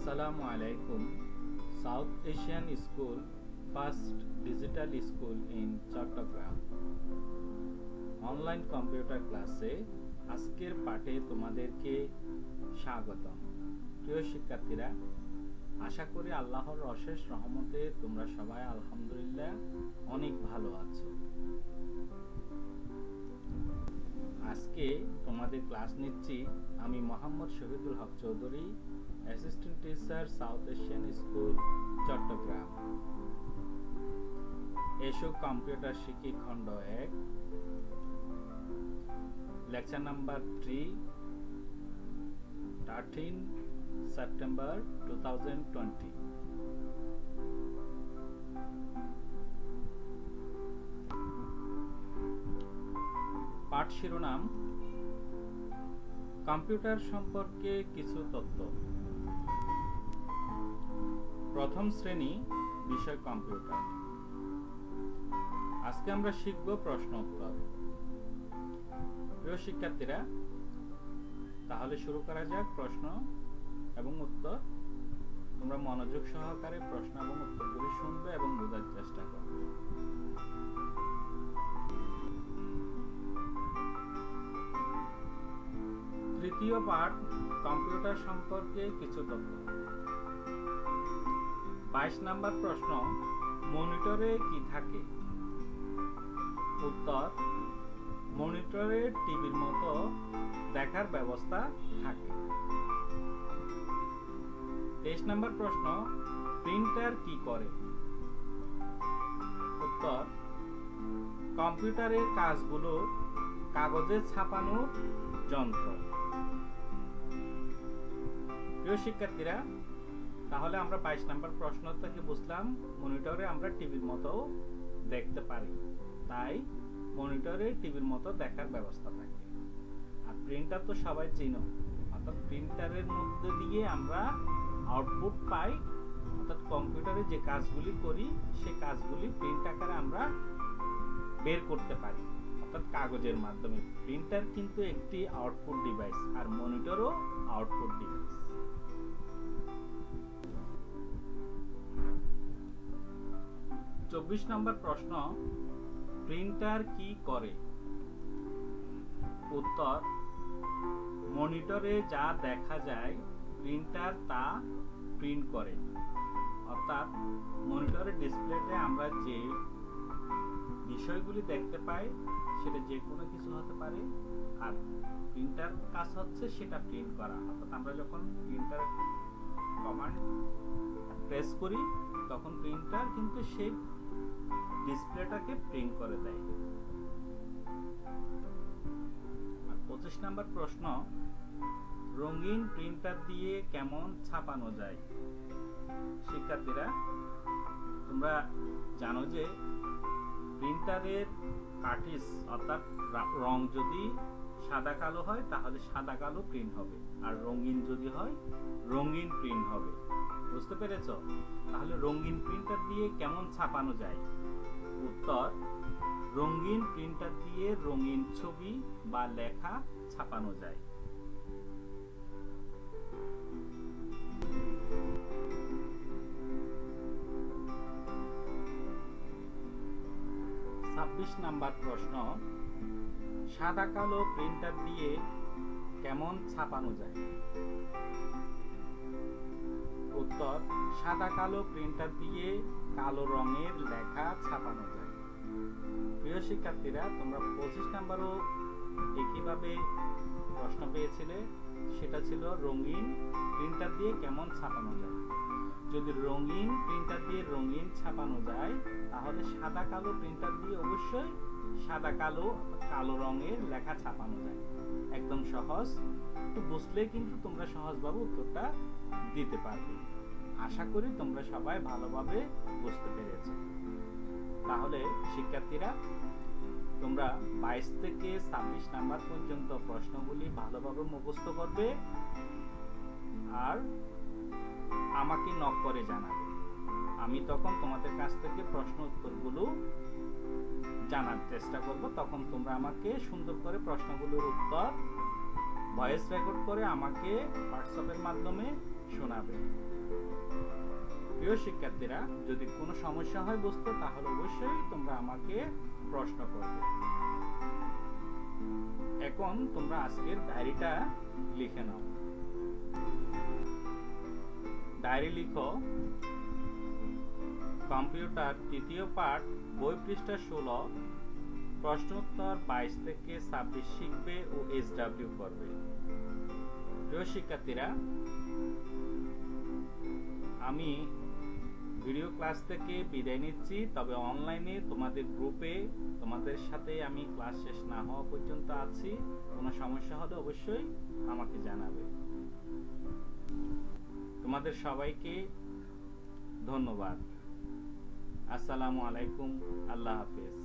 Assalamu alaikum. South Asian School, first digital school in Chattogram. Online computer ক্লাসে আজকের পাঠে তোমাদেরকে স্বাগতম। প্রিয় শিক্ষার্থীরা, আশা করি আল্লাহর অশেষ রহমতে তোমরা সবাই আলহামদুলিল্লাহ অনেক ভালো আছো। আজকে তোমাদের ক্লাস নিচ্ছি আমি Mohammad Shahidul Haque Chowdhury, assistant teacher, South Asian school, Chattogram. এসো কম্পিউটার শিখি খণ্ড 1, লেকচার নাম্বার 3, 13 সেপ্টেম্বর 2020। পাঠ শিরোনাম: কম্পিউটার সম্পর্কে কিছু তথ্য। প্রথম শ্রেণী, বিষয় কম্পিউটার। আজকে আমরা শিখব প্রশ্ন উত্তর। প্রিয় শিক্ষার্থীরা, তাহলে শুরু করা যাক প্রশ্ন এবং উত্তর। তোমরা মনোযোগ সহকারে প্রশ্ন এবং উত্তরগুলি শুনবে এবং বোঝার চেষ্টা করবে। তৃতীয় পাঠ, কম্পিউটার সম্পর্কে কিছু তথ্য। 22 নম্বর প্রশ্ন, মনিটরে কি থাকে? উত্তর: মনিটরে টিভির মতো দেখার ব্যবস্থা থাকে। 23 নম্বর প্রশ্ন, প্রিন্টার কি করে? উত্তর: কম্পিউটারের কাজগুলো কাগজে ছাপানোর যন্ত্র। প্রিয় শিক্ষার্থীরা, তাহলে আমরা 22 নম্বর প্রশ্ন থেকে বুঝলাম মনিটরে আমরা টিভির মতো দেখতে পারি, তাই মনিটরে টিভির মতো দেখার ব্যবস্থা থাকে। আর প্রিন্টার তো সবাই চিনো, অর্থাৎ প্রিন্টারের মধ্যে দিয়ে আমরা আউটপুট পাই, অর্থাৎ কম্পিউটারে যে কাজগুলি করি সেই কাজগুলি প্রিন্ট আকারে আমরা বের করতে পারি, অর্থাৎ কাগজের মাধ্যমে। প্রিন্টার কিন্তু একটি আউটপুট ডিভাইস, আর মনিটরও আউটপুট ডিভাইস। 24 নম্বর প্রশ্ন, প্রিন্টার কি করে? উত্তর: মনিটরে যা দেখা যায় প্রিন্টার তা প্রিন্ট করে। অর্থাৎ মনিটরের ডিসপ্লেতে আমরা যে বিষয়গুলি দেখতে পাই সেটা যে কোনো কিছু হতে পারে, আর প্রিন্টার কাজ হচ্ছে সেটা প্রিন্ট করা। অর্থাৎ আমরা যখন প্রিন্টার কমান্ড প্রেস করি তখন প্রিন্টার কিন্তু সেই ডিসপ্লেটাকে প্রিন্ট করে দেয়। আর 25 নম্বর প্রশ্ন, রঙিন প্রিন্টার দিয়ে কেমন ছাপানো যায়? শিক্ষার্থীরা, তোমরা জানো যে প্রিন্টারের কার্টিজ অর্থাৎ রং যদি সাদা কালো হয় তাহলে সাদা কালো প্রিন্ট হবে, আর রঙিন যদি হয় রঙিন প্রিন্ট হবে। বুঝতে পেরেছো? তাহলে রঙিন প্রিন্টার দিয়ে কেমন ছাপানো যায়? উত্তর: রঙিন প্রিন্টার দিয়ে রঙিন ছবি বা লেখা ছাপানো যায়। 26 নাম্বার প্রশ্ন, সাদা কালো প্রিন্টার দিয়ে কেমন ছাপানো যায়? উত্তর: সাদা কালো প্রিন্টার দিয়ে কালো রঙের লেখা ছাপানো যায়। প্রিয় শিক্ষার্থীরা, তোমরা 25 নাম্বারও একইভাবে প্রশ্ন পেয়েছিলে, সেটা ছিল রঙিন প্রিন্টার দিয়ে কেমন ছাপানো যায়। যদি রঙিন প্রিন্টার দিয়ে রঙিন ছাপানো যায় তাহলে সাদা কালো প্রিন্টার দিয়ে অবশ্যই সাদা কালো কালো রঙের লেখা ছাপানো যায়। একদম সহজ, একটু বুঝলে কিন্তু তোমরা সহজভাবে উত্তরটা দিতে পারবে। আশা করি তোমরা সবাই ভালোভাবে বুঝতে পেরেছো। তাহলে শিক্ষার্থীরা, তোমরা 22 থেকে 26 নাম্বার পর্যন্ত প্রশ্নগুলি ভালোভাবে মুখস্থ করবে আর আমাকে নক করে জানাবে। আমি তখন তোমাদের কাছ থেকে প্রশ্ন উত্তরগুলো জানার চেষ্টা করব। তখন তোমরা আমাকে সুন্দর করে প্রশ্নগুলোর উত্তর ভয়েস রেকর্ড করে আমাকে হোয়াটসঅ্যাপের মাধ্যমে শোনাবে। প্রিয় শিক্ষার্থীরা, যদি কোনো সমস্যা হয় বুঝতে, তাহলে অবশ্যই তোমরা আমাকে প্রশ্ন করবে। এখন তোমরা আজকের ডায়েরিটা লিখে নাও। ডায়েরি লিখো, কম্পিউটার তৃতীয় পাঠ, বই পৃষ্ঠা 16, প্রশ্নোত্তর 22 থেকে 26 শিখবে ও SW করবে। প্রিয় শিক্ষার্থীরা, আমি ভিডিও ক্লাস থেকে বিদায় নিচ্ছি, তবে অনলাইনে তোমাদের গ্রুপে তোমাদের সাথে আমি ক্লাস শেষ না হওয়া পর্যন্ত আছি। কোনো সমস্যা হলে অবশ্যই আমাকে জানাবে। তোমাদের সবাইকে ধন্যবাদ। আসসালামু আলাইকুম। আল্লাহ হাফেজ।